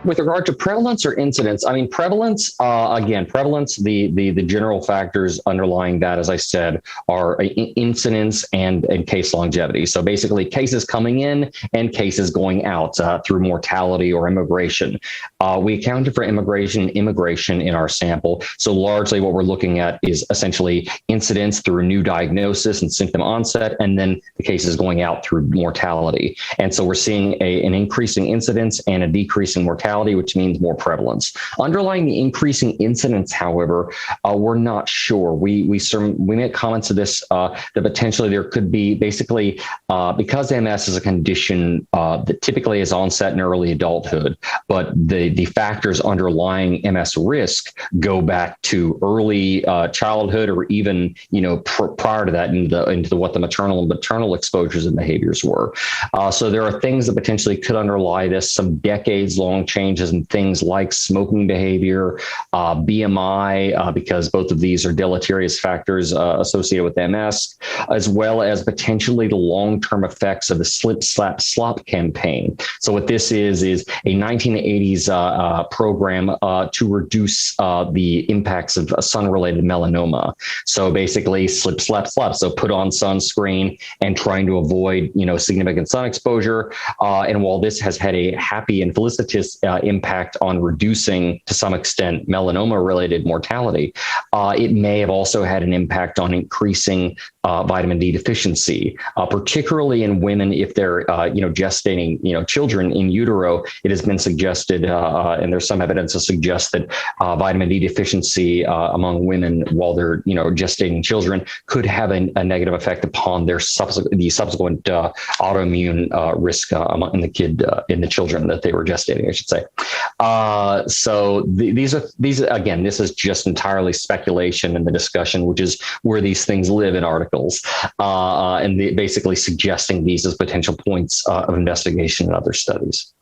with regard to prevalence or incidence, I mean, prevalence, again, prevalence, the general factors underlying that, as I said, are incidence and case longevity. So basically cases coming in and cases going out through mortality or immigration. We accounted for immigration in our sample. So largely what we're looking at is essentially incidence through new diagnosis and symptom onset, and then the cases going out through mortality. And so we're seeing an increasing incidence and a decreasing mortality, which means more prevalence. Underlying the increasing incidence, however, we're not sure. We make comments to this that potentially there could be basically because MS is a condition that typically is onset in early adulthood, but the factors underlying MS risk go back to early childhood, or even prior to that into what the maternal and paternal exposures and behaviors were. So there are things that potentially could underlie this, some decades-long changes in things like smoking behavior, BMI, because both of these are deleterious factors associated with MS, as well as potentially the long-term effects of the slip-slap-slop campaign. So what this is a 1980s program to reduce the impacts of sun-related melanoma. So basically slip-slap-slop, so put on sunscreen and trying to avoid significant sun exposure. And while this has had a happy and felicitous impact on reducing, to some extent, melanoma-related mortality, it may have also had an impact on increasing vitamin D deficiency, particularly in women if they're gestating children in utero. It has been suggested, and there's some evidence to suggest that vitamin D deficiency among women while they're gestating children could have a negative effect upon their subsequent autoimmune risk in the children that they were gestating, I should say. So these again, this is just entirely speculation in the discussion, which is where these things live in articles, and basically suggesting these as potential points of investigation in other studies.